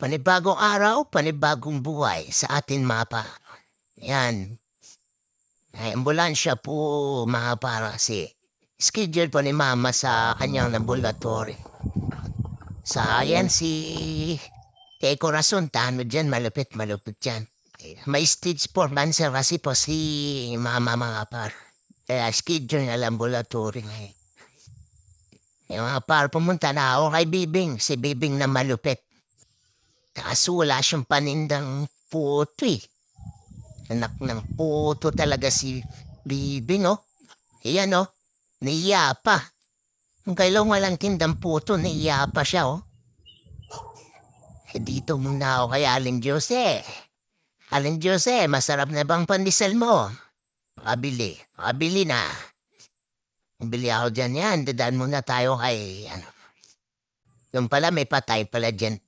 Panibagong araw, panibagong buhay sa atin mga pa. Yan. Ay, ambulansya po mga para si schedule po ni mama sa kanyang laboratory. Sa yan si kay Corazon, tano dyan, malupit dyan. May stage 4 cancer kasi po si mama mga par. Kaya schedule na laboratory ngayon. Yung mga par, pumunta na ako kay Bibing, si Bibing na malupit. Kaso wala siyang panindang puto eh. Anak ng puto talaga si Bibing, oh. Iyan, oh. Naiya pa. Kung kailang walang tindang puto, naiya pa siya, oh. Dito muna ako kay Aling Jose. Aling Jose, masarap na bang pandesal mo? Pakabili na. Bili ako dyan yan. Dadaan muna tayo kay, yung pala may patay pala dyan.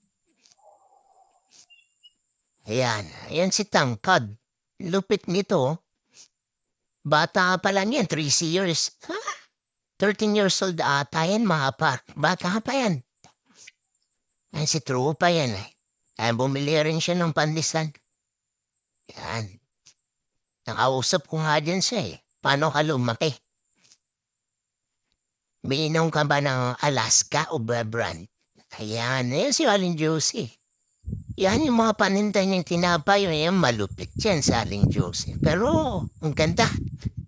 Ayan si Tangkad. Lupit nito. Bata pa lang yan, 3 years. 13 years old ata yan, mga par. Bata pa yan. Ayan si Trupa yan eh. Ayan, bumili rin siya ng pandesal. Yan. Nakausap ko nga dyan siya eh. Paano ka lumaki? Miinom ka ba ng Alaska o Brand? Ayan, si Aling Josie. Yan yung mga paninda niyang tinapay, yung malupit yan sa Aling Josie. Pero, ang ganda.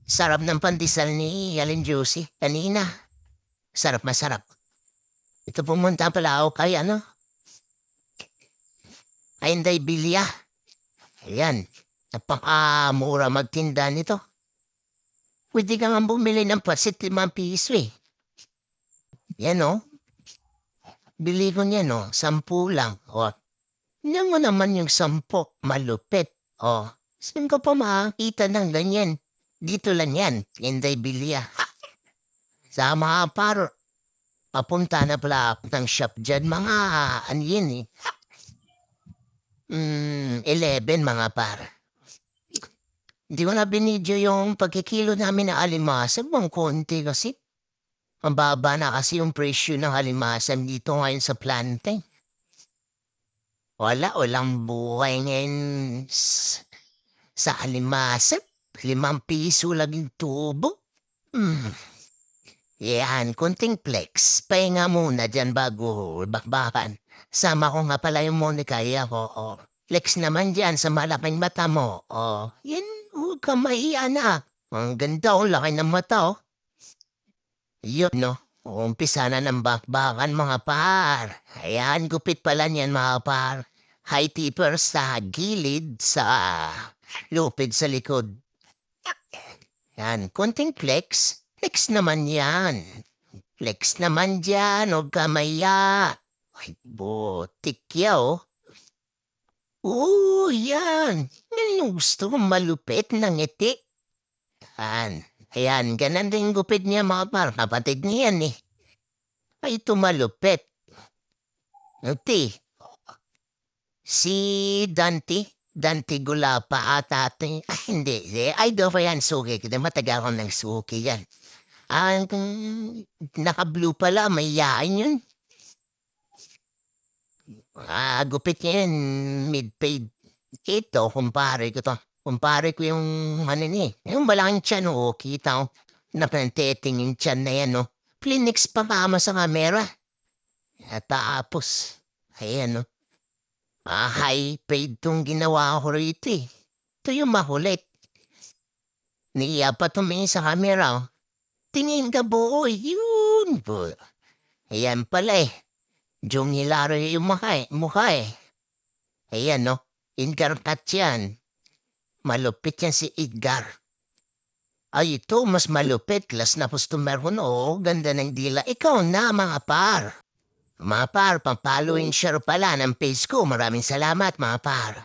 Sarap ng pandesal ni Aling Josie kanina. Masarap. Ito pumunta pala ako kay ay Inday Bilya. Ayan, napakamura magtinda nito. Pwede ka nga bumili ng pasit 5 piso eh. Yan oh. Bili ko niyan oh, 10 lang. Oh. Yan mo naman yung 10, malupit. Oh, saan ka pa makakita ng ganyan? Dito lang yan, Inday Bilya. Sa mga par, papunta na pala ako ng shop dyan, mga yun eh. 11 mga par. Hindi ko na binidyo yung pagkikilo namin na alimasag, mga konti kasi. Mababa na kasi yung presyo ng alimasag dito ngayon sa planting. Walang buhay ngayon sa alimasag. 5 piso lang yung tubo. Yan, konting flex. Pahinga muna dyan bago bakbakan. Sama ko nga pala yung Monica ko. Oh. Flex naman dyan sa malaking mata mo. Oh. Yan, huwag ka maiya na. Ang ganda, oh, laki ng mata, oh. Yun, no? Umpisa na ng bakbakan, mga par. Ayan, gupit pala niyan, mga par. High tipper sa gilid, sa lupid sa likod. Yan, konting flex. Flex naman yan. Flex naman dyan, huwag ka maya. Ay, botik ya, oh. Yan. Yan yung gusto kong malupit na ngiti. Ayan, ganun din gupit niya, mga par. Kapatid niya yan, eh. Ay, ito malupit. Ngiti. Si Dante Gulapa ata ito. Hindi. Ay, do pa yan, suki. Kasi matagal ko ng suki yan. Naka-blue pala, may yain yun. Gupit niya yan, mid-paid. Ito, kumpare ko to. Kumpare ko yung, yung malaking tiyan, kita ko. Napanteting yung tiyan na yan, no. Plinix pa kama sa kamera. At tapos, ayan, no. High paid tong ginawa ko rito eh. Ito yung makulit. Niya pa tumingin sa camera, oh. Tingin ka boy, yun po. Ayan pala eh. Jung Hilaro yung mukha eh. Ayan no, Edgar Cat yan. Malupit yan si Edgar. Ay ito, mas malupit. Last na customer ko no, ganda ng dila. Ikaw na mga par. Mga par, pampaluin share pala ng page ko. Maraming salamat mga par.